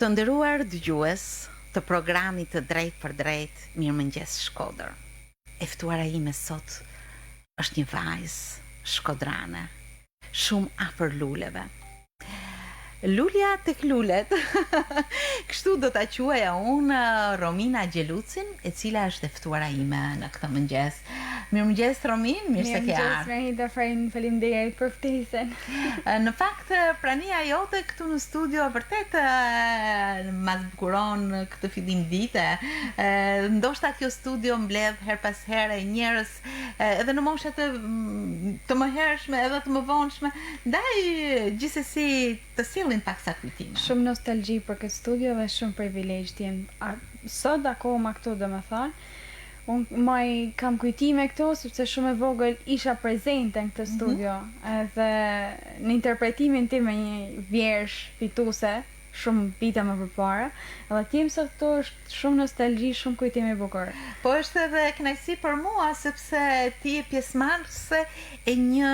Të nderuar dëgjues të programit të Drejt për Drejt, Mirëmëngjes Shkodër. E ftuara ime sot është një vajzë shkodrane, shumë afër luleve. Lulja tek lulet. Kështu do ta quaja unë Romina Gjelucin, e cila është e ftuara ime në këtë mëngjes. Mirëmëngjes Romin, mirë se ke ardhur. Mirëmëngjes, faleminderit për ftesën. Në fakt, prania jote këtu në studio vërtet ma zbukuron këtë fillim dite. Ndoshta kjo studio mbledh her pas here njerëz edhe në mosha të mëhershme edhe të mëvonshme. Ndaj gjithsesi të sillin pak sa kujtime. Shumë nostalgji për këtë studio dhe shumë privilegj të jem sot akoma këtu, domethënë. Unë kam kujtime këtu, sepse shumë e vogël isha prezente në këtë studio, edhe në interpretimin tim me një vjersh fituse, shumë vite më përpara, edhe tim sot këtu është shumë nostalgji, shumë kujtime bukur. Po është edhe kënaqësi për mua, sepse ti je pjesëmarrëse e një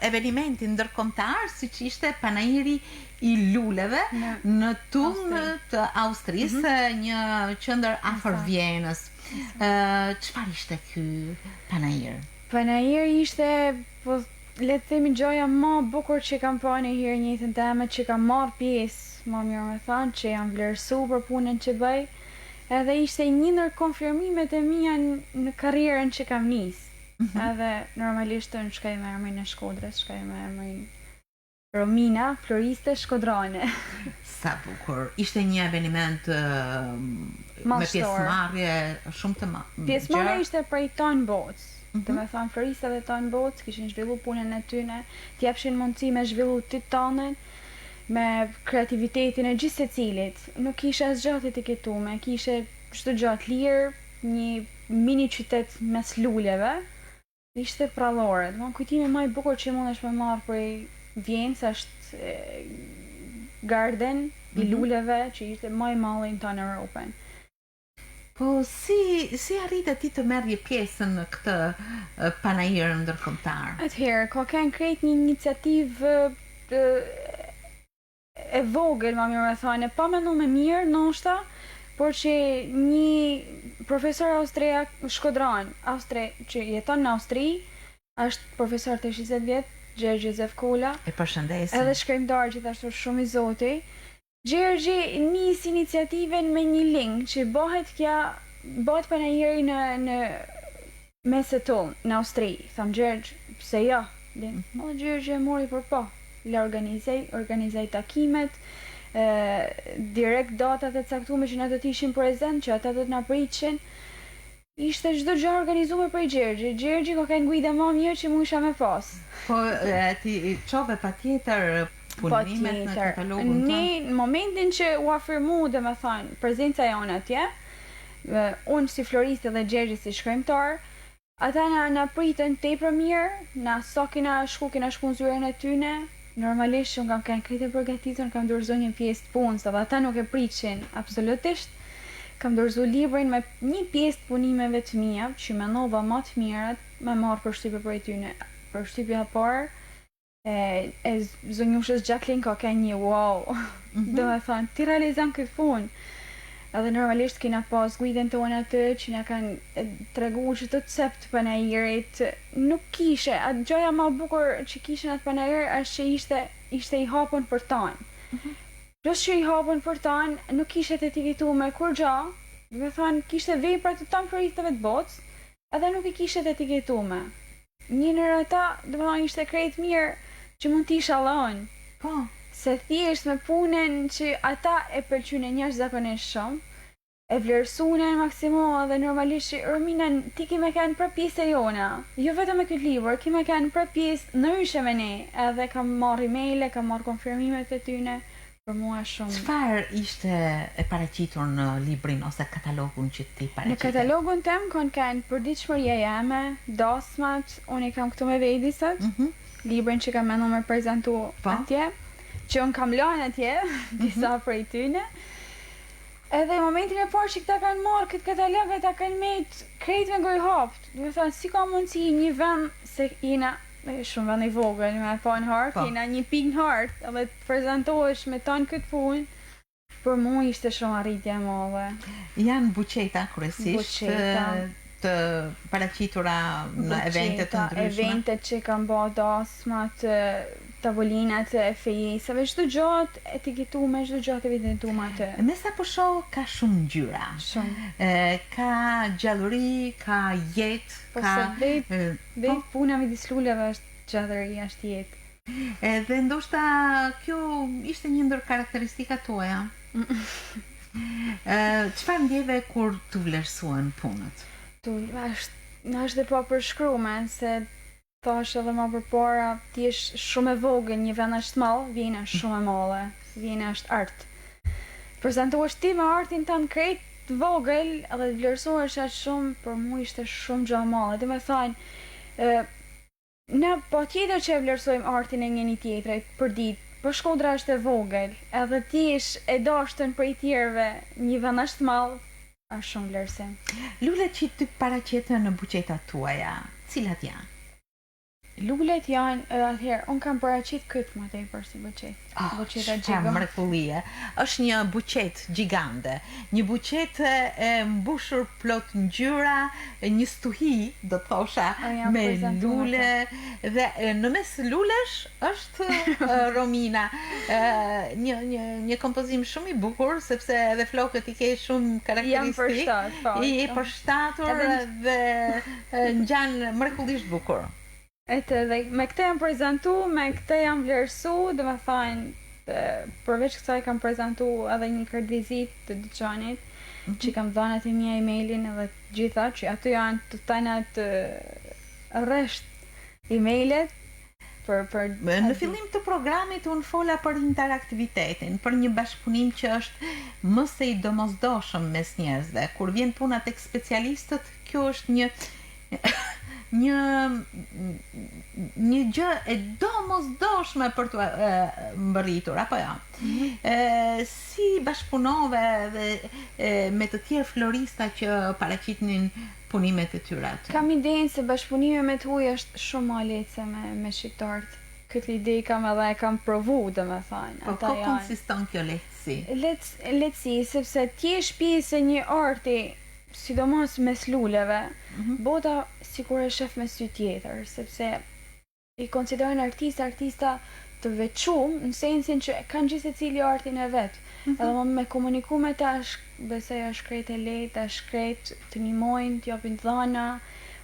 eventi ndërkombëtar, siç ishte Panajiri i luleve në tun të Austrisë, një qendër afër Vienës. Çfarë ishte ky Panajir? Panajir ishte, po le të themi, gjoja më bukur që kam parë në herë në jetën time, që kam marrë pjesë, më mirë me thënë, që jam vlerësu për punën që bëj, edhe ishte një ndër konfirmimet e mia në karrierën që kam nisë. Edhe normalisht unë shkoj me emrin e Shkodrës, shkoj me emrin Romina, floriste shkodrane. Sa bukur. Ishte një eveniment me pjesëmarrje shumë të madhe. Pjesëmarrja ishte prej ton botës. Do me thënë, floristëve ton botës kishin zhvillu punën e tyne, t'jepshin mundësi me zhvillu të tonën, me kreativitetin e gjithë secilit. Nuk kishe asgjë të etiketuar, kishe çdo gjë të lirë, një mini qytet mes luleve. Ishte prallore. Do kujtimi më i bukur që mundesh me marr prej Vienës është Garden i luleve, që ishte më i madhi në tonë Europën. Po si arritet ti të merrje pjesën në këtë panajir ndërkombëtar? Atëherë, ka kanë krejt një iniciativë e vogël, më mirë me thënë, pa menduar me mirë, ndoshta, por që një profesor austriak shkodran, që jeton në Austri, është profesor të 20 vjet, Gjergj Jozef Kola. E përshëndesim. Edhe shkrimtar gjithashtu shumë i zoti. Gjergji nis iniciativen me një link që bëhet panajiri në meset tonë, në Austri. Tham Gjergj, pse jo? Edhe Gjergji e mori për po. Le organizoj takimet, direkt datat e caktuara që na do të ishin prezent, që ata do të na priteshin. Ishte çdo gjë organizuar për Gjergji. Gjergji ka kanë guida më mirë që isha me pas. Po ti çove patjetër punimet në katalogun tonë. Në momentin që u afirmu, domethënë, prezenca jonë atje, unë si floriste dhe Gjergji si shkrimtar, ata na pritën tepër mirë, na kena shku në zyrën e tyne. Normalisht unë kam kanë krejtë përgatitur, kam dorëzuar një pjesë të punës, dhe ata nuk e pritin absolutisht. Kam dorëzuar librin me një pjesë të punimeve të mia, që mendova më të mirat, me marr përshtypje prej tyne. Përshtypja e parë e zonjushës Jacqueline ka kanë një wow. Do të thonë, ti realizon këtë punë. Edhe normalisht kena pas guiden tonë atë që na kanë treguar çdo koncept të panajirit. Nuk kishe, atë gjëja më e bukur që kishin atë panajir është që ishte i hapur për tonë. Plus që i hapën për tonë, nuk ishte të etiketuar me kur gjë, do të thonë kishte vepra të tonë floristëve të botës, edhe nuk i kishte të etiketuar. Një ndër ata, do të thonë, ishte krejt mirë që mund t'i shallon. Po, se thjesht me punën që ata e pëlqynin jashtëzakonisht shumë, e vlerësuan maksimum, dhe normalisht që Romina ti ke më kanë për pjesë jona. Jo vetëm me këtë libër, ke më kanë për pjesë ndryshe me ne, edhe kam marrë email, kam marrë konfirmimet e tyne. Për mua shumë. Çfarë ishte e paraqitur në librin ose katalogun që ti paraqitur? Në katalogun tem kanë përditshmëria jame, dasmat, unë kam këtu me vedi sot. Librin që kam menduar me prezantu atje, që unë kam lënë atje, disa prej tyne. Edhe momentin e parë që këta kanë marrë këtë katalog, ata kanë met krejt me gojë haptë. Do të thonë, si ka mundësi një vend se jena shumë vend i vogël, me pa në hartë, jena një pikë në hartë, edhe të prezentohesh me tonë këtë punë, Për mu ishte shumë arritje e madhe. Janë buqeta kryesisht Buqeta. të paraqitura në evente të ndryshme. Eventet që kanë bërë dasmat, tavolinat e fejesave, çdo gjatë etiketuar, çdo gjatë evidentuar atë. Me sa po shoh ka shumë ngjyra. Shumë. Ka gjallëri, ka jetë, Po ka se vetë puna midis luleve është gjallëria, është jetë. Edhe ndoshta kjo ishte një ndër karakteristikat tuaja. Çfarë ndjeve kur të vlerësuan punët? Është dhe pa përshkrume, se thash edhe më përpara, ti je shumë e vogël, një vend është mall, vjen shumë e madhe, vjen është art. Prezantohesh ti me artin tënd krejt të vogël, edhe të vlerësohesh aq shumë, për mua ishte shumë gjë e madhe. Dhe më thënë, ne po tjetër që e vlerësojmë artin e njëri tjetrit për ditë, për Shkodra është e vogël, edhe ti ish e dashtën për i tjerëve, një vend është mall, është shumë vlerësim. Lulet që ty paraqeten në buqetat tuaja, cilat janë? Lulet janë, atëherë, unë kam paraqit këtë më tepër si buqet. Buqeta Çfarë mrekullie. Është një buqet gjigande, një buqet e mbushur plot ngjyra, një stuhi, do të thosha, me lule dhe në mes lulesh është Romina. Një kompozim shumë i bukur, sepse edhe flokët i ke shumë karakteristik. I përshtatur dhe ngjan mrekullisht bukur. Dhe me këtë jam prezentu, me këtë jam vlerësu, dhe me thajnë, përveç kësaj kam prezentu edhe një kredizit të dyqanit, që kam dhënë atë një emailin edhe gjitha, që aty janë të tajnat rresht emailet. Në fillim të programit unë fola për interaktivitetin, për një bashkëpunim që është më së i domosdoshëm mes njerëzve. Kur vjen puna tek specialistët, kjo është një gjë e domosdoshme për të mbërritur, apo jo? Si bashkëpunove dhe me të tjerë florista që paraqitnin punimet e tyre aty? Kam idenë se bashkëpunime me të huaj është shumë më lehtë me shqiptarët. Këtë ide kam edhe e kam provu, domethënë. Po ku konsiston kjo lehtësi? Lehtësi, sepse ti je pjesë e një arti, sidomos mes luleve, bota sikur e shef me sy tjetër, sepse i konsiderojnë artista të veçum, në sensin që kanë gjithë secili artin e vet. Edhe me komuniku me ta, besoj është krejt e lehtë, është krejt të ndihmojnë, të japin dhëna,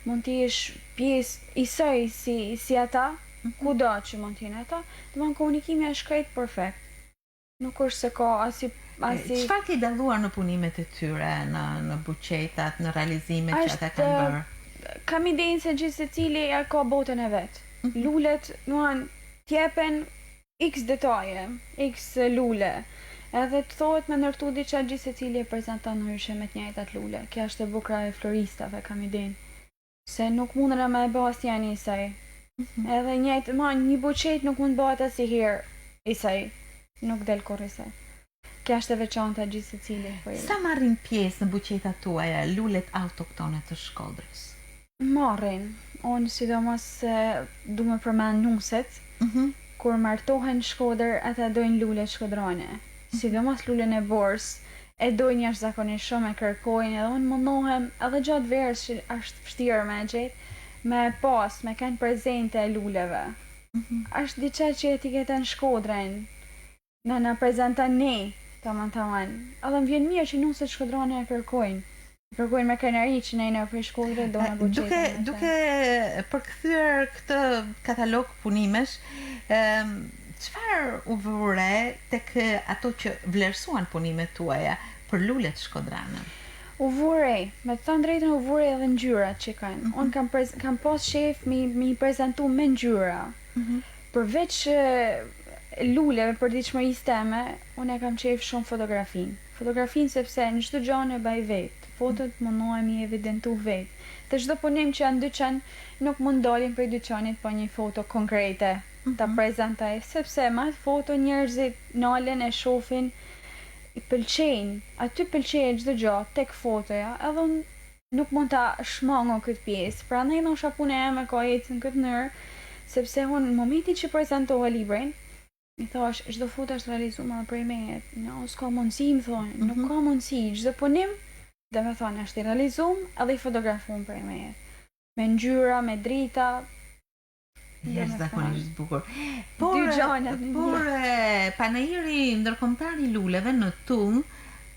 mund të jesh pjesë i saj si ata, kudo që mund të jenë ata, domethënë komunikimi është krejt perfekt. Nuk është se ka asi çfarë ke dalluar në punimet e tyre, në buqetat, në realizimet që ata kanë bërë? Kam idenë se gjithë secili ka botën e vet. Lulet, t'jepen x detaje, x lule. Edhe të thohet me ndërtu diçka gjithë secili e prezanton ndryshe me të njëjtat lule. Kjo është e bukura e floristave, kam idenë. Se nuk mundën me e bë asnjë i saj. Edhe një buqet nuk mund bëhet asnjëherë i saj. Nuk del kurrë i saj. Kjo është e veçantë gjithë secili. Sa marrin pjesë në buqetat tuaja lulet autoktone të Shkodrës? Marrin. Unë sidomos du me përmend nuset, kur martohen Shkodër, ata dojnë lule shkodrane. Sidomos lulen e Bors, e dojnë jashtëzakonisht shumë, e kërkojnë, edhe unë mundohem edhe gjatë verës që është vështirë me gjetë, me kanë prezente e luleve. Është diçka që etiketon Shkodrën, na prezenton ne, tamam. Edhe më vjen mirë që nuset shkodrane e kërkojnë me krenari që ne në ofri Shkodrë do në buqetin. Duke përkthyer këtë katalog punimesh, çfarë u vure tek ato që vlerësuan punimet tuaja për lulet shkodrane? U vure, me të thënë drejtën, u vure edhe ngjyrat që kanë. Unë kam pas shef mi prezentu me ngjyra. Përveç luleve për ditëshmërisë teme, unë e kam qef shumë fotografin. Fotografin sepse në çdo gjë e baj vetë. Fotot mundohemi evidentu vetë. Të çdo punim që janë dyqan, nuk mund dalin për dyqanit pa një foto konkrete ta prezantoj, sepse me atë foto njerëzit nalen e shohin, i pëlqejnë, aty pëlqejnë çdo gjë tek fotoja, edhe unë nuk mund ta shmango këtë pjesë. Prandaj ndoshta puna ime ka ecën në këtë mënyrë, sepse unë në momentin që prezantova librin, I thash, çdo foto është realizuar edhe prej meje. No, s'ka mundësi, më thonë, nuk ka mundësi. Çdo punim, dhe me thonë, është i realizuar edhe i fotografuar prej meje. Me ngjyra, me drita. Jashtëzakonisht bukur. Dy gjana Por panajiri ndërkombëtar i luleve në Tung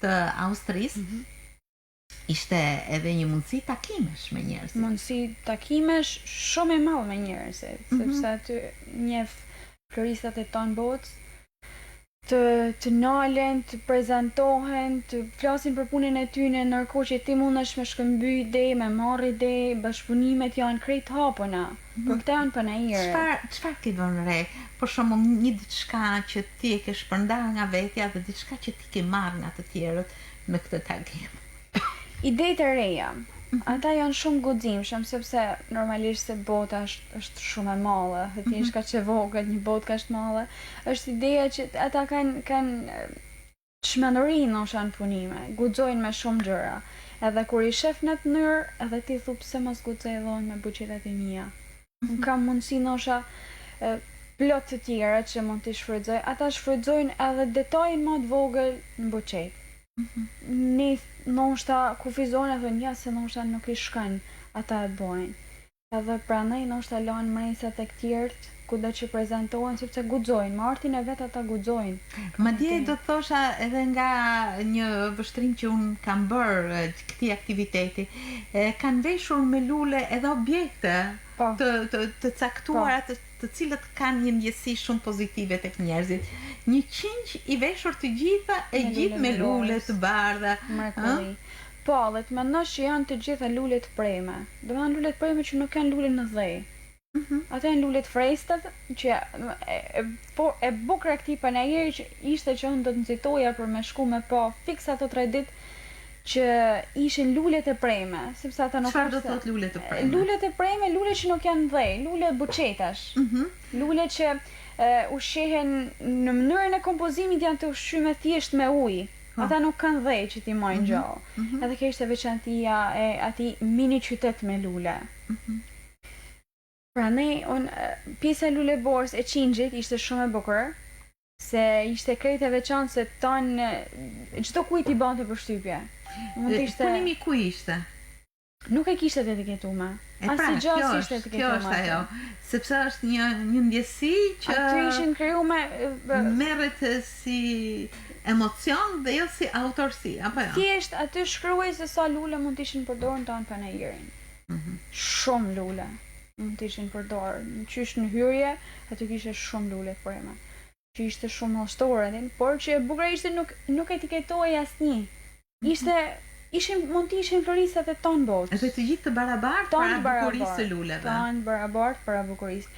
të Austrisë ishte edhe një mundësi takimesh me njerëzit. Mundësi takimesh shumë e madhe me njerëzit, sepse aty njeh floristat e tonë botës, të nalen, të prezentohen, të flasin për punën e tyre, ndërkohë që ti mundesh me shkëmby ide, me marrë ide, bashkëpunimet janë krejt hapuna. Për këtë janë panajire. Çfarë ke vënë re? Për shembull, një diçka që ti e ke shpërndar nga vetja dhe diçka që ti ke marrë nga të tjerët në këtë takim. Idetë e reja. Ata janë shumë guximshëm sepse normalisht se bota është shumë e madhe, dhe ti je kaq e vogël, një botë kaq të madhe. Është ideja që ata kanë çmenduri ndoshta në punime, guxojnë me shumë gjëra. Edhe kur i shef në atë mënyrë, edhe ti thu pse mos guxoj dhon me buqetat e mia. Unë kam mundësi ndoshta plot të tjera që mund t'i shfrytëzoj. Ata shfrytëzojnë edhe detajin më të vogël në buqet. Ne ndoshta kufizojnë e thonë ja se ndoshta nuk i shkon, ata e bojnë. Edhe prandaj ndoshta lanë mresat e tjerët kudo që prezantohen sepse guxojnë, me artin e vet ata guxojnë. Madje do të thosha edhe nga një vështrim që un kam bërë këtij aktiviteti, kanë veshur me lule edhe objekte të caktuara të cilët kanë një ndjesi shumë pozitive tek njerëzit. Një qingj i veshur të gjitha e gjithë me lule të bardha. Mrekulli. Po, dhe të mendosh që janë të gjitha lule të preme. Do të thonë lule të preme që nuk janë lule në dhej. Ata janë lule të freskët që e bukur e këtij panajiri që ishte që unë do të nxitoja për me shku me po fiks ato 3 ditë që ishin lulet e preme, sepse ata nuk Çfarë do të thotë lulet e preme? Lulet e preme, lule që nuk janë dhej, lule buçetash. Lule që ushqehen në mënyrën e kompozimit janë të ushqyme thjesht me ujë. Ata nuk kanë dhej që ti mojnë gjallë. Edhe kjo ishte veçantia e atij mini qytet me lule. Pra ne, pjesa e luleborës e qingjit ishte shumë e bukur, se ishte krejt e veçantë se tonë çdo kujt i bante përshtypje. Punimi ku ishte? Nuk e kishte të etiketuar. Asgjë s'ishte etiketuar. Kjo është ajo, sepse është një ndjesi që aty ishin krijuar merret si emocion dhe jo si autorsi, apo jo? Thjesht aty shkruaj se sa lule mund të ishin përdorur në tonë panajirin. Shumë lule mund të ishin përdorur. Qysh në hyrje, aty kishte shumë lule të prema. Që ishte shumë mashtore, por që e bukur ishte nuk etiketohej asnjë. Mund të ishin floristat e tonë botës. Edhe të gjithë të barabartë para bukurisë së luleve. Tonë barabartë para bukurisë.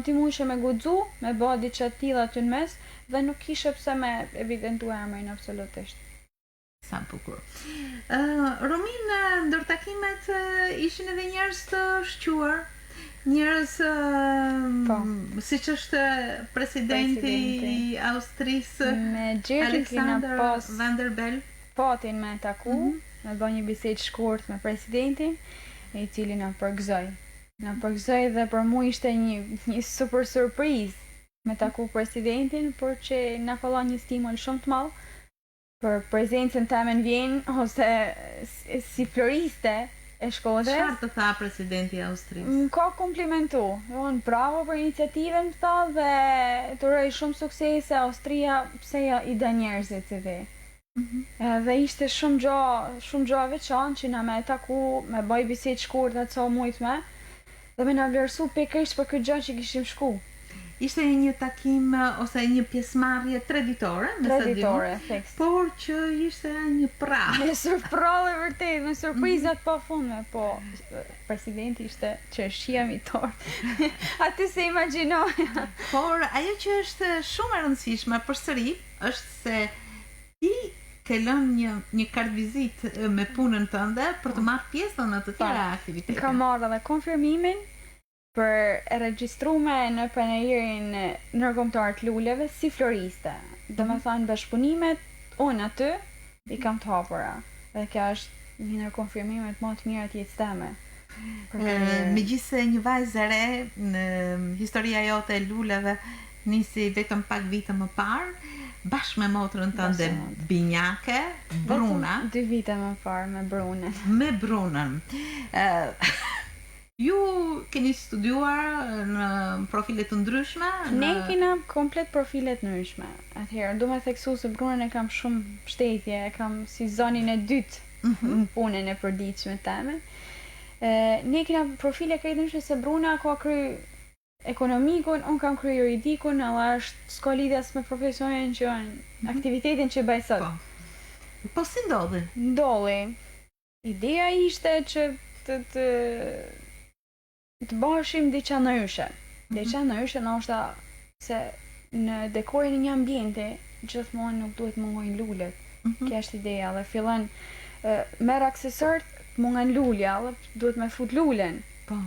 Ti mundshe me guxu, me bë diçka të tilla aty në mes dhe nuk kishe pse me evidentuar emrin absolutisht. Sa bukur. Romin, ndër takimet ishin edhe njerëz të shquar. Njerëz siç është presidenti i Austrisë, Alexander Van der Bellen. Patin me taku, me bë një bisedë shkurt me presidentin, i cili na përgëzoi. Na përgëzoi dhe për mua ishte një super surprizë me taku presidentin, por që na kollon një stimul shumë të madh për prezencën time në Vjenë ose si floriste e Shkodrës. Çfarë të tha presidenti i Austrisë? Më ka komplimentu. Bravo për iniciativën të dhe të uroj shumë suksese Austria, pse ja i dha njerëzit si ti. Dhe ishte shumë gjë veçantë që na me taku, me baj bisedë shkurtë atë sa mujt me, dhe me na vlerësu pikërisht për këtë gjë që kishim shku. Ishte një takim ose një pjesëmarrje traditore, fiks. Por që ishte një prall. Me surprizë vërtet, me surprizat pafundme, po presidenti ishte qershia mitor. Aty se imagjinoja. Por ajo që është shumë e rëndësishme përsëri është se ti ke lënë një kartë vizitë me punën tënde për të marrë pjesë në të tjera aktivitete. Kam marrë edhe konfirmimin për e regjistruar në panajirin ndërkombëtar të luleve si floriste. Domethënë bashkëpunimet unë aty i kam të hapura. Dhe kjo është një nga konfirmimet më të mira të jetës time. Megjithëse një vajzë e re në historia jote e luleve nisi vetëm pak vite më parë, bashkë me motrën tënde Binjake, Bruna. Vetëm 2 vite më parë me Brunën. Me Brunën. Ju keni studiuar në profile të ndryshme? Ne kena komplet profile të ndryshme. Atëherë, du me theksu se Brunën e kam shumë mbështetje, e kam si zonin e dytë në punën e përditshme teme. Ne kena profile krejtë ndryshme se Bruna ka kry ekonomikun, unë kam kry juridikun, alla është s'ka lidhjas me profesionin që aktivitetin që bëj sot. Po si ndodhi? Ndolli. Ideja ishte që të bashim diçka ndryshe. Diçka ndryshe ndoshta se në dekorin e një ambiente gjithmonë nuk duhet mungojnë lulet. Kjo është ideja dhe fillon merr aksesorët, mungon lulja, dhe duhet me fut lulen. Po.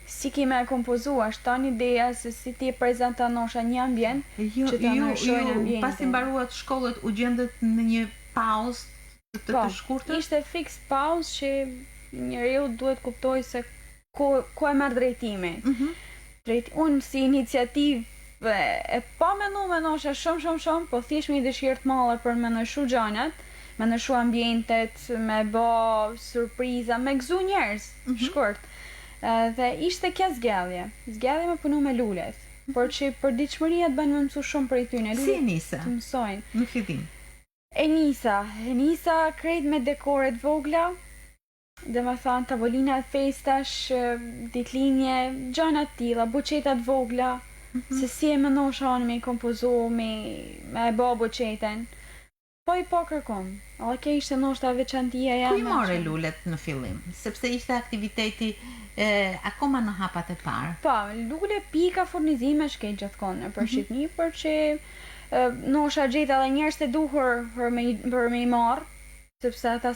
Si ki me kompozu, është ta një ideja se si ti e prezentan nosha një ambient që të ndryshojnë ambientin. Pasi mbaruat shkollët u gjendet në një pauzë të shkurtër? Ishte fix pauzë që njeriu duhet kuptoj se ku e merr drejtimin. Unë si iniciativë e pa mendu me nosha shumë, po thjesht me një dëshirë të madhe për me ndryshu gjanat, me ndryshu ambientet, me bë surpriza, me gëzu njerëz, shkurt. Dhe ishte kja zgjellje me punu me lulet, por që përditshmëria të bën me mësu shumë prej tyne. Si e nisa? Të mësojnë. Në fillim? E nisa krejt me dekoret vogla, dhe me thanë tavolinat festash, ditlinje, gjanat tilla, buqetat vogla, se si e mënosha unë me i kompozu, me e bë buqeten. Po i po kërkom, edhe kjo ishte ndoshta veçantia jame. Ku i more lulet në fillim? Sepse ishte aktiviteti akoma në hapat e parë. Po, lule pika furnizime shkej gjithkohë për Shqipni, për që nosha gjeta edhe njerëz të duhur për me i marr, sepse ata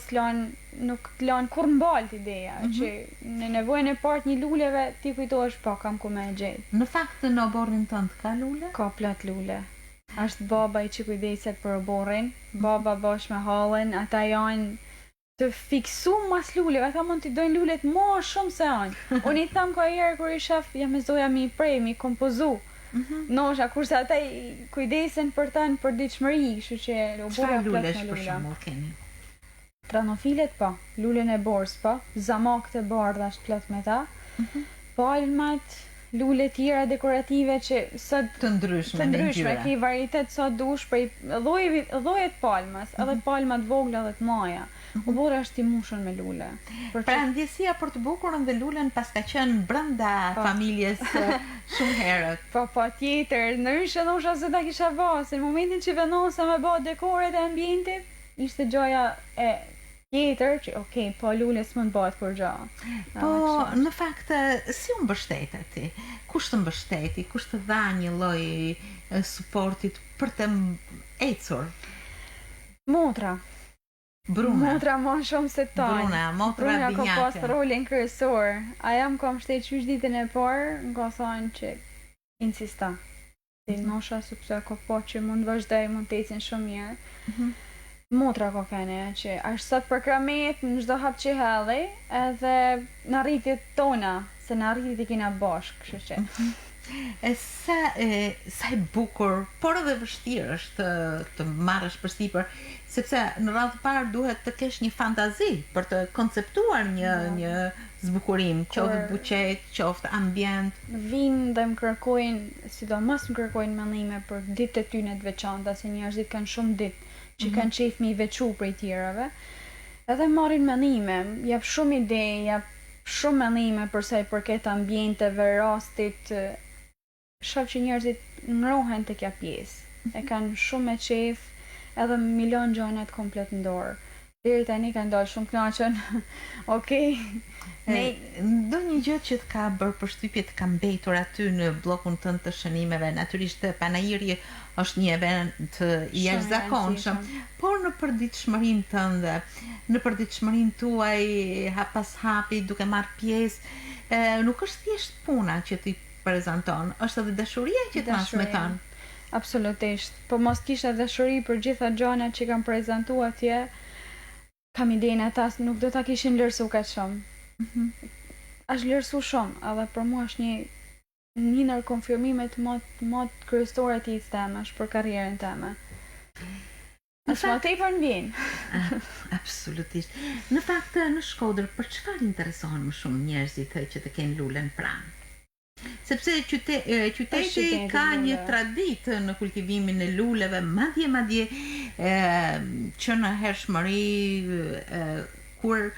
nuk t'lan kur mbalt ideja, që në nevojën e parë një luleve ti kujtohesh po kam ku me e gjetë. Në fakt në oborrin tënd ka lule? Ka plot lule. Ashtë baba i që kujdeset për oborrin, baba bash me hallën, ata janë të fiksu mas luleve, ata mund t'i dojnë lulet ma shumë se anë. Unë i tham ka herë kur i shaf, jam e zoja mi prej, mi kompozu. Nosha, kurse ata i kujdesen për ta në përditshmëri, kështu që çfarë lulesh për shembull keni? Tranofilet po, lulen e borës po, zamakët e bardha është plot me ta, palmat, lule tjera dekorative që sot të ndryshme, ki varietet sot dush prej llojet palmas, edhe palmat vogla dhe të maja. U bora është i mushën me lule. Pra ndjesia për të bukurën dhe lulen pas ka qenë brenda familjes shumë herët. Po tjetër, ndryshe nosha se ta kisha bërë, se në momentin që vendosa me bë dekoret e ambientit, ishte gjoja e tjetër që okej, po lule s'mund bëhet kur gjë. Po në fakt si u mbështetet ti? Kush të mbështeti? Kush të dha një lloj suportit për të ecur? Motra. Bruna. Motra më shumë se tonë. Motra Binjake. Bruna ka pas rolin kryesor. Aja më ka mbështetur qysh ditën e parë, më ka thënë që insista. Ti nosha sepse ka po që mund vazhdoj, mund të ecin shumë mirë. Motra ka kene, që është sot për kramet në çdo hap që hedhi, edhe në rritjet tona, se në rritjet i kena bashkë, kështu që. Sa e bukur, por edhe vështirë është të marrësh përsipër, sepse në radhë të parë duhet të kesh një fantazi për të konceptuar një zbukurim, qoftë buqet, qoftë ambient. Vinë dhe më kërkojnë, sidomos më kërkojnë mendime për ditët e tyre të veçanta, se njerëzit kanë shumë ditë që kanë qef me i veçu prej tjerave, edhe marrin mendime, jap shumë ide, jap shumë mendime përsa i përket ambienteve, rastit, shoh që njerëzit ngrohen të kja pjesë, e kanë shumë me qef, edhe milion gjonat komplet në dorë. Deri tani kanë dalë shumë kënaqur. Okej. Do një gjë që të ka bërë përshtypje të ka mbetur aty në bllokun tënd të shënimeve, natyrisht Panairi është një event i jashtëzakonshëm, por në përditshmërinë tënde, në përditshmërinë tuaj hap pas hapi duke marrë pjesë, nuk është thjesht puna që ti prezanton, është edhe dashuria që transmeton. Absolutisht. Po mos kisha dashuri për gjitha gjanat që kam prezantuar atje, kam idenë ata nuk do ta kishin vlerësuar kaq shumë. Është vlerësu shumë, edhe për mua është një ndër konfirmimet më të kryesore të jetës time është për karrierën time. Është më tepër në vjen. Absolutisht. Në fakt, në Shkodër, për çfarë interesohen më shumë njerëzit që të kenë lulen pranë? Sepse qyteti ka një traditë në kultivimin e luleve, madje që në hershmëri kur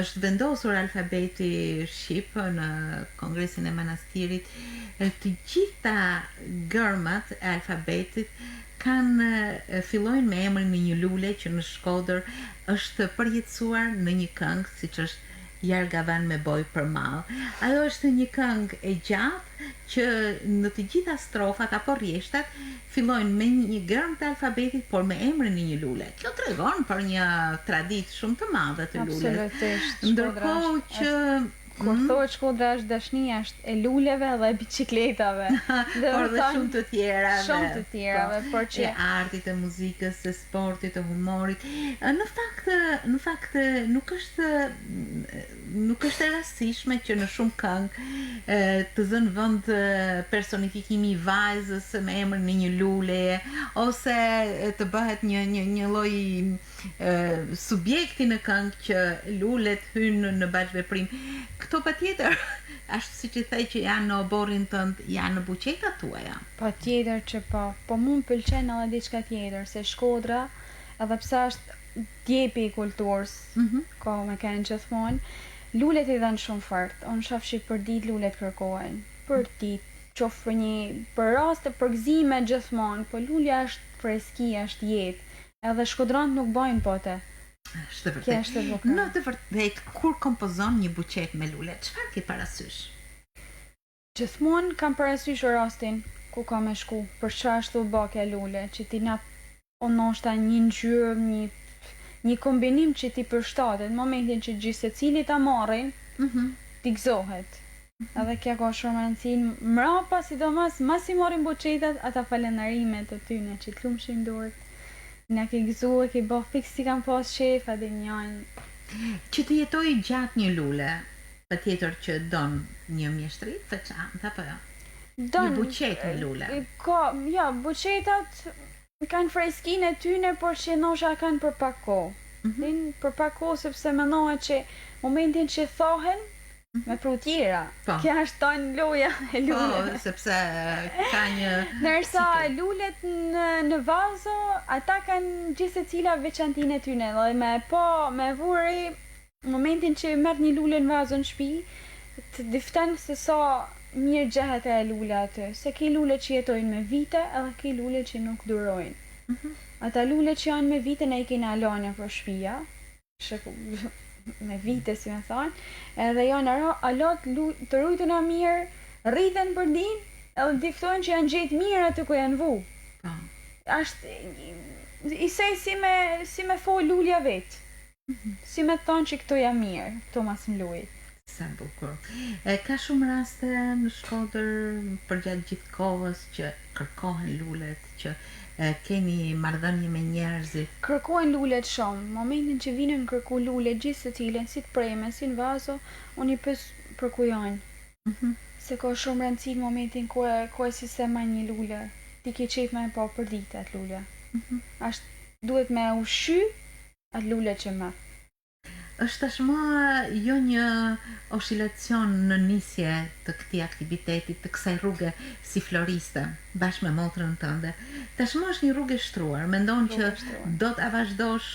është vendosur alfabeti shqip në Kongresin e Manastirit, të gjitha gërmat e alfabetit fillojnë me emrin e një lule që në Shkodër është përjetësuar në një këngë, siç është Jargavan me boj për mall. Ajo është një këngë e gjatë që në të gjitha strofat apo rrjeshtat fillojnë me një gërm të alfabetit, por me emrin e një lule. Kjo tregon për një traditë shumë të madhe të lules. Absolutisht. Ndërkohë që kur thuhet Shkodra është dashnia është e luleve dhe e bicikletave. Por dhe shumë të tjerave. Shumë të tjerave, por që e artit, e muzikës, e sportit, e humorit. Në fakt nuk është e rastishme që në shumë këngë të dhënë vend personifikimi i vajzës me emrin e një lule, ose të bëhet një lloj subjekti në këngë që lulet hynë në bashkëveprim. Këto patjetër, ashtu siç e thaj që janë në oborrin tënd, janë në buqetat tuaja. Patjetër që po mu më pëlqen edhe diçka tjetër, se Shkodra, edhe pse është djepi i kulturës, ko me kanë gjithmonë, lulet i dhanë shumë fort. Unë shoh që për ditë lulet kërkohen, për ditë, qoftë për raste përgëzime gjithmonë, po lulja është freski, është jetë. Edhe shkodranët nuk bajnë pote. Është vërtet. Në të vërtet, kur kompozon një buqet me lule, çfarë ke parasysh? Gjithmonë kam parasysh rastin ku ka me shku, për çfarë ashtu bake lule, që ti na ndoshta një ngjyrë, një kombinim që ti përshtatet, në momentin që gjithë secili ta marrin, ti gëzohet. Edhe kjo ka shumë rëndësinë mrapa, sidomos mas i marrin buqetat, ata falënderimet të tyne që të lumshin dorët. Në ke gëzue, ke bo fix si kam pas shef, edhe njën. Që të jetoj gjatë një lule, patjetër që don një mjeshtri veçantë apo jo? Një buqet me lule. Ja, buqetat kanë freskinë e tyne, por që nosha kanë për pak kohë. Për pak kohë, sepse mendohet që momentin që thohen, me pru tjera. Kja është tonë loja e luleve. Sepse ka një... Nërsa lulet në vazo, ata kanë gjithë cila veçantine tyne. Dhe me vuri, momentin që merr një lule në vazo në shtëpi, të diften se sa mirë gjehet e lule aty. Se ki lule që jetojnë me vite, edhe ki lule që nuk durojnë. Ata lule që janë me vite, ne I kena alane për shtëpia. Me vite, si me thonë, edhe janë alot të rujtën a mirë, rriten për din, edhe diftojnë që janë gjetë mirë aty ku janë vu. Ashtë, isej si me fo lulja vetë, si me thonë që këto janë mirë, këto mas më luj. Sa bukur. Ka shumë raste në Shkodër përgjatë gjithë kohës që kërkohen lulet, që keni marrëdhënie me njerëzit. Kërkohen lulet shumë. Momentin që vinen kërku lulet gjithë secilën, si të preme, si në vazo, unë I pës për ku janë. Se ka shumë rëndësi në momentin ku e si se ma një lule. Ti ke qef me pa për ditë atë lule. Duhet me ushy atë lule që më. Është tashmë jo një oscilacion në nisje të këtij aktiviteti, të kësaj rruge si floriste, bashkë me motrën tënde. Tashmë është një rrugë e shtruar. Mendon që do ta vazhdosh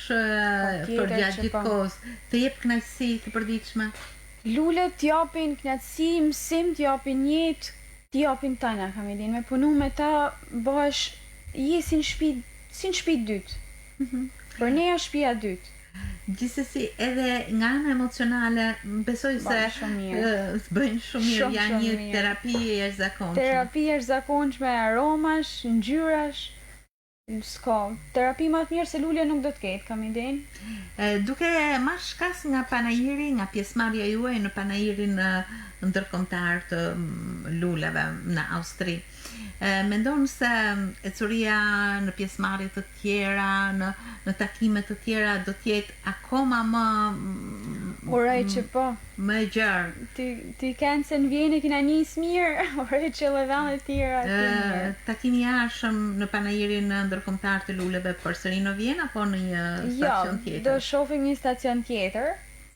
përgjatë gjithë kohës, të jep kënaqësi të përditshme? Lulet t'japin kënaqësi, mësim, t'japin jetë, t'japin tana, kam idin. Me punu me ta bash si në shtëpi dytë. Për ne është shtëpia dytë. Gjithsesi edhe nga ana emocionale besoj se bëjnë shumë mirë, janë një terapi e jashtëzakonshme. Terapi e jashtëzakonshme, aromash, ngjyrash. S'ka terapi më të mirë se lule nuk do të ketë, kam idenë. Duke marrë shkas nga panajiri, nga pjesëmarrja juaj në panajirin ndërkombëtar të luleve në Austri, mendon se ecuria në pjesëmarrje të tjera, në takime të tjera do të jetë akoma Uroj që po. Më gjarë. Ti kanë se në Vjenë kina njësë mirë, uroj që edhe vende tjera të mirë. Takimi i ardhshëm në panajirin ndërkombëtar të luleve përsëri në Vjenë apo në një stacion tjetër? Jo, do shohim një stacion tjetër,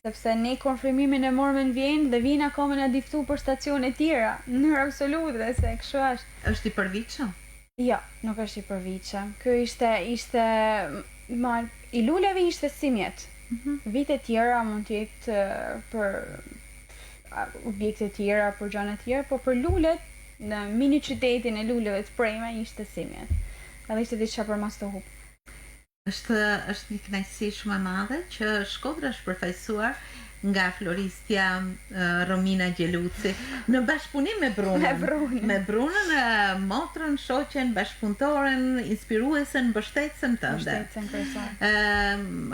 sepse ne konfirmimin e morëm në Vjenë dhe Vjena ka më na diftu për stacione tjera, në mënyrë absolute, se kështu është. Është i përvitshëm? Jo, nuk është i përvitshëm. Ky ishte i luleve ishte simjet. Vite tjera mund të jetë për objekte tjera, për gjëra tjera, por për lulet në mini qytetin e luleve të Prema ishte simjet. Edhe ishte diçka për mos të hup. Është një kënaqësi shumë e madhe që Shkodra është përfaqësuar nga floristja Romina Gjeluci në bashkëpunim me Brunën. Me Brunën, motrën, shoqen, bashkëpunëtoren, inspiruesen, mbështetësen tënde.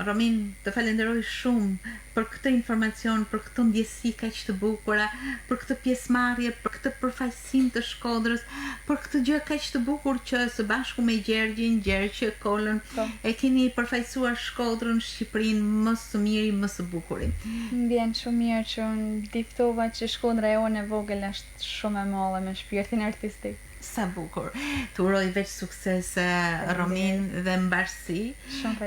Romin, të falenderoj shumë për këtë informacion, për këtë ndjesi kaq të bukura, për këtë pjesëmarrje, për këtë përfaqësim të Shkodrës, për këtë gjë kaq të bukur që së bashku me Gjergjin, Gjergj Kolën e keni përfaqësuar Shkodrën, Shqipërinë më së miri, më së bukuri. Më vjen shumë mirë që unë diftova që Shkodra jonë e vogël është shumë e madhe me shpirtin artistik. Sa bukur. Të uroj veç sukses Romin dhe mbarësi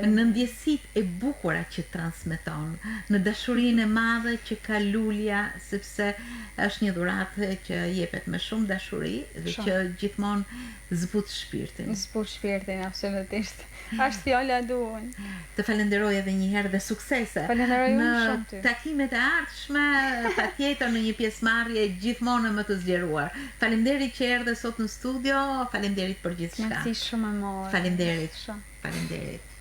në ndjesitë e bukura që transmeton, në dashurinë e madhe që ka lulja, sepse është një dhuratë që jepet me shumë dashuri dhe që gjithmonë zbut shpirtin. Zbut shpirtin, absolutisht. Është fjala duan. Të falenderoj edhe një herë dhe suksese. Falenderoj unë shumë ty. Në takimet e ardhshme, patjetër në një pjesëmarrje gjithmonë më të zgjeruar. Faleminderit që erdhe sot në studio, faleminderit për gjithçka. Merci shumë e madhe. Faleminderit. Faleminderit.